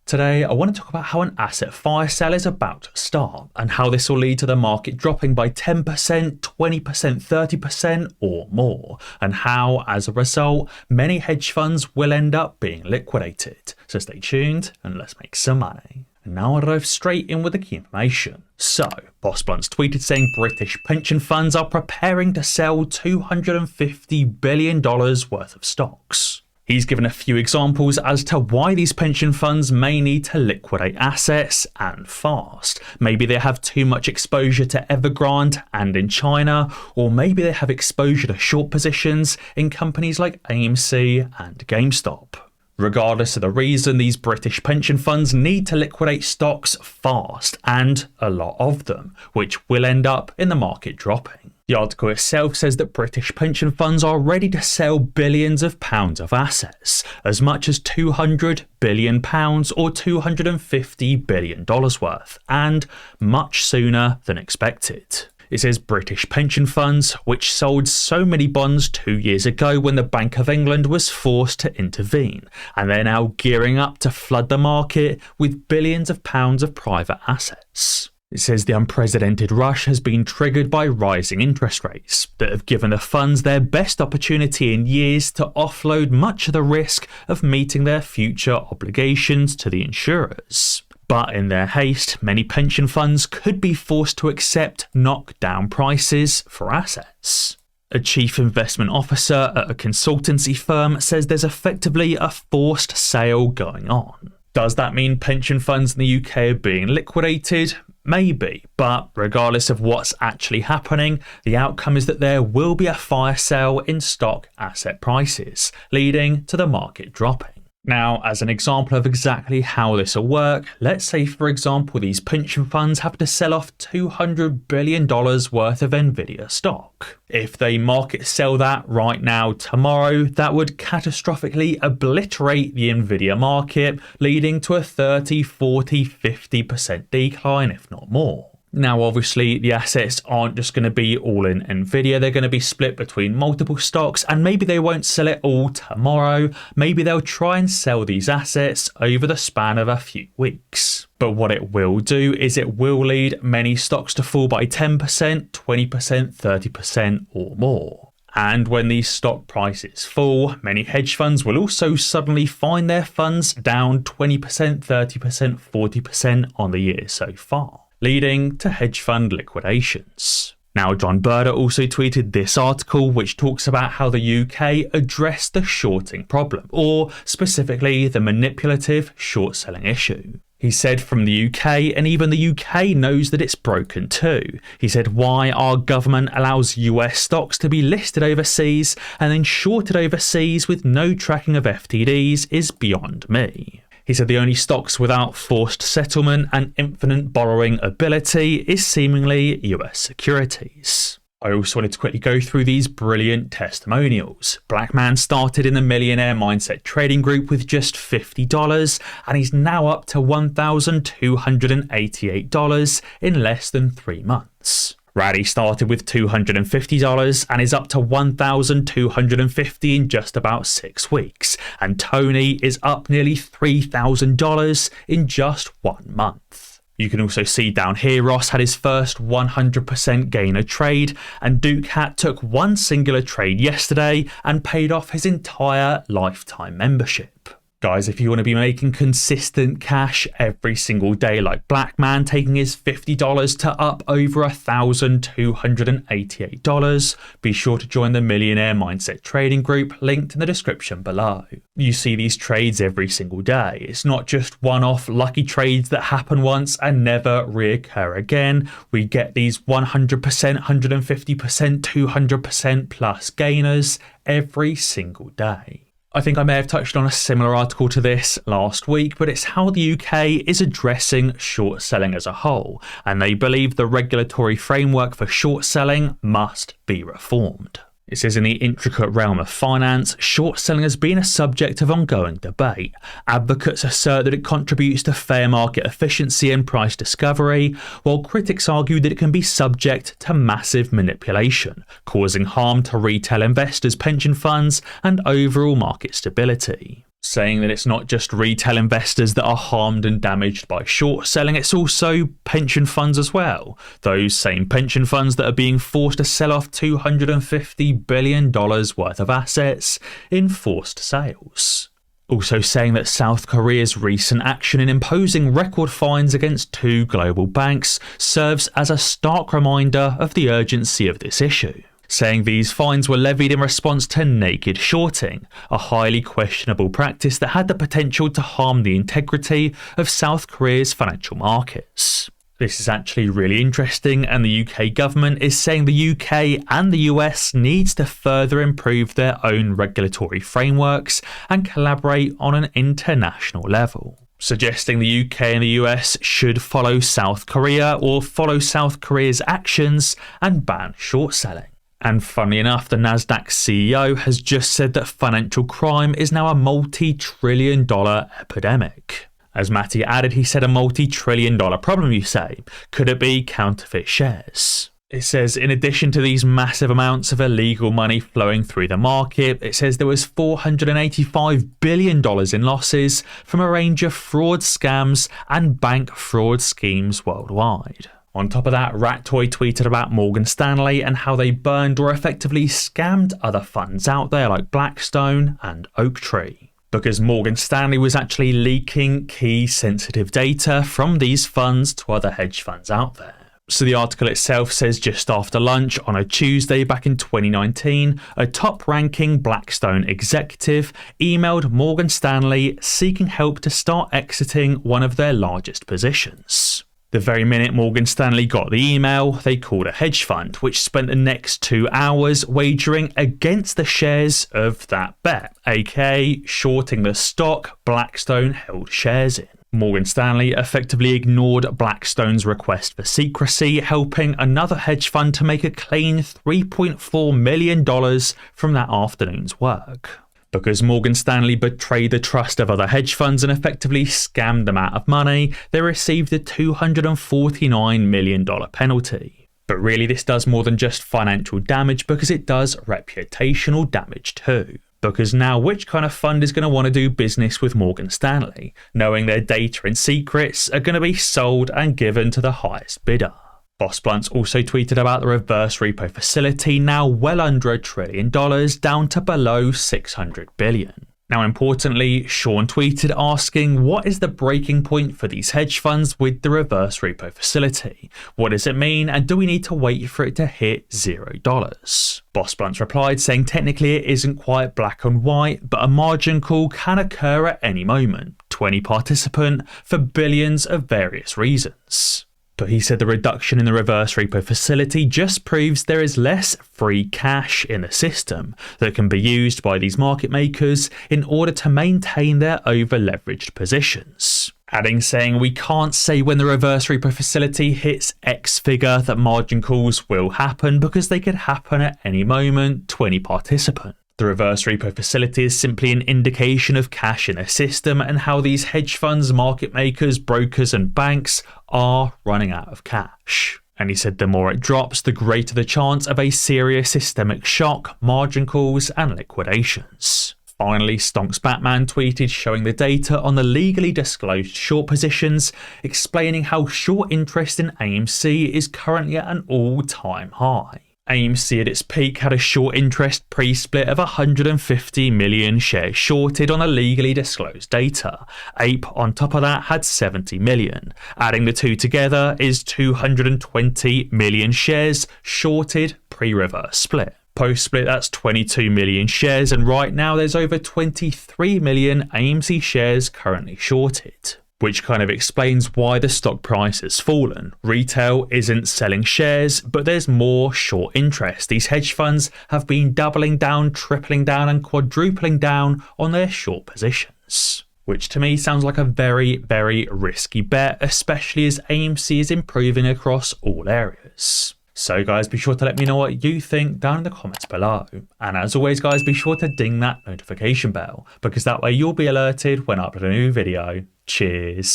Today, I want to talk about how an asset fire sale is about to start and how this will lead to the market dropping by 10%, 20%, 30% or more, and how, as a result, many hedge funds will end up being liquidated. So stay tuned and let's make some money. And now I'll dive straight in with the key information. So, Boss Blunt's tweeted saying British pension funds are preparing to sell $250 billion worth of stocks. He's given a few examples as to why these pension funds may need to liquidate assets and fast. Maybe they have too much exposure to Evergrande and in China, or maybe they have exposure to short positions in companies like AMC and GameStop. Regardless of the reason, these British pension funds need to liquidate stocks fast, and a lot of them, which will end up in the market dropping. The article itself says that British pension funds are ready to sell billions of pounds of assets, as much as £200 billion or $250 billion worth, and much sooner than expected. It says British pension funds, which sold so many bonds 2 years ago when the Bank of England was forced to intervene, and they're now gearing up to flood the market with billions of pounds of private assets. It says the unprecedented rush has been triggered by rising interest rates that have given the funds their best opportunity in years to offload much of the risk of meeting their future obligations to the insurers. But in their haste, many pension funds could be forced to accept knockdown prices for assets. A chief investment officer at a consultancy firm says there's effectively a forced sale going on. Does that mean pension funds in the UK are being liquidated? Maybe, but regardless of what's actually happening, the outcome is that there will be a fire sale in stock asset prices, leading to the market dropping. Now, as an example of exactly how this will work, let's say, for example, these pension funds have to sell off $200 billion worth of Nvidia stock. If they market sell that right now tomorrow, that would catastrophically obliterate the Nvidia market, leading to a 30, 40, 50% decline, if not more. Now, obviously, the assets aren't just going to be all in Nvidia. They're going to be split between multiple stocks, and maybe they won't sell it all tomorrow. Maybe they'll try and sell these assets over the span of a few weeks. But what it will do is it will lead many stocks to fall by 10%, 20%, 30% or more. And when these stock prices fall, many hedge funds will also suddenly find their funds down 20%, 30%, 40% on the year so far, leading to hedge fund liquidations. Now, John Berda also tweeted this article, which talks about how the UK addressed the shorting problem, or specifically the manipulative short selling issue. He said from the UK, and even the UK knows that it's broken too. He said why our government allows US stocks to be listed overseas and then shorted overseas with no tracking of FTDs is beyond me. He said the only stocks without forced settlement and infinite borrowing ability is seemingly US securities. I also wanted to quickly go through these brilliant testimonials. Black man started in the Millionaire Mindset trading group with just $50 and he's now up to $1,288 in less than 3 months. Raddy started with $250 and is up to $1,250 in just about 6 weeks. And Tony is up nearly $3,000 in just 1 month. You can also see down here Ross had his first 100% gainer trade, and Duke Hat took one singular trade yesterday and paid off his entire lifetime membership. Guys, if you want to be making consistent cash every single day like Black Man taking his $50 to up over $1,288, be sure to join the Millionaire Mindset trading group linked in the description below. You see these trades every single day. It's not just one-off lucky trades that happen once and never reoccur again. We get these 100%, 150%, 200% plus gainers every single day. I think I may have touched on a similar article to this last week, but it's how the UK is addressing short selling as a whole, and they believe the regulatory framework for short selling must be reformed. It says in the intricate realm of finance, short selling has been a subject of ongoing debate. Advocates assert that it contributes to fair market efficiency and price discovery, while critics argue that it can be subject to massive manipulation, causing harm to retail investors, pension funds, and overall market stability. saying that it's not just retail investors that are harmed and damaged by short selling, it's also pension funds as well. Those same pension funds that are being forced to sell off $250 billion worth of assets in forced sales. Also saying that South Korea's recent action in imposing record fines against 2 global banks serves as a stark reminder of the urgency of this issue, saying these fines were levied in response to naked shorting, a highly questionable practice that had the potential to harm the integrity of South Korea's financial markets. This is actually really interesting, and the UK government is saying the UK and the US needs to further improve their own regulatory frameworks and collaborate on an international level, suggesting the UK and the US should follow South Korea or follow South Korea's actions and ban short selling. And funnily enough, the Nasdaq CEO has just said that financial crime is now a multi-trillion-dollar epidemic. As Matty added, he said a multi-trillion-dollar problem, you say. Could it be counterfeit shares? It says, in addition to these massive amounts of illegal money flowing through the market, it says there was $485 billion in losses from a range of fraud scams and bank fraud schemes worldwide. On top of that, Rattoy tweeted about Morgan Stanley and how they burned or effectively scammed other funds out there like Blackstone and Oaktree, because Morgan Stanley was actually leaking key sensitive data from these funds to other hedge funds out there. So the article itself says just after lunch on a Tuesday back in 2019, a top-ranking Blackstone executive emailed Morgan Stanley seeking help to start exiting one of their largest positions. The very minute Morgan Stanley got the email, they called a hedge fund, which spent the next 2 hours wagering against the shares of that bet, aka shorting the stock Blackstone held shares in. Morgan Stanley effectively ignored Blackstone's request for secrecy, helping another hedge fund to make a clean $3.4 million from that afternoon's work. Because Morgan Stanley betrayed the trust of other hedge funds and effectively scammed them out of money, they received a $249 million penalty. But really, this does more than just financial damage, because it does reputational damage too. Because now, which kind of fund is going to want to do business with Morgan Stanley, knowing their data and secrets are going to be sold and given to the highest bidder? Boss Blunt's also tweeted about the reverse repo facility, now well under $1 trillion, down to below $600 billion. Now, importantly, Sean tweeted asking, what is the breaking point for these hedge funds with the reverse repo facility? What does it mean, and do we need to wait for it to hit $0? Boss Blunt replied saying technically it isn't quite black and white, but a margin call can occur at any moment, 20 participant, for billions of various reasons. But he said the reduction in the reverse repo facility just proves there is less free cash in the system that can be used by these market makers in order to maintain their over-leveraged positions. Adding saying we can't say when the reverse repo facility hits X figure that margin calls will happen, because they could happen at any moment, 20 participant. The reverse repo facility is simply an indication of cash in the system and how these hedge funds, market makers, brokers and banks are running out of cash. And he said the more it drops, the greater the chance of a serious systemic shock, margin calls and liquidations. Finally, Stonks Batman tweeted showing the data on the legally disclosed short positions, explaining how short interest in AMC is currently at an all-time high. AMC at its peak had a short interest pre-split of 150 million shares shorted on the legally disclosed data. Ape on top of that had 70 million. Adding the two together is 220 million shares shorted pre-reverse split. Post-split, that's 22 million shares, and right now there's over 23 million AMC shares currently shorted. Which kind of explains why the stock price has fallen. Retail isn't selling shares, but there's more short interest. These hedge funds have been doubling down, tripling down and quadrupling down on their short positions. Which to me sounds like a very, very risky bet, especially as AMC is improving across all areas. So guys, be sure to let me know what you think down in the comments below. And as always guys, be sure to ding that notification bell, because that way you'll be alerted when I upload a new video. Cheers.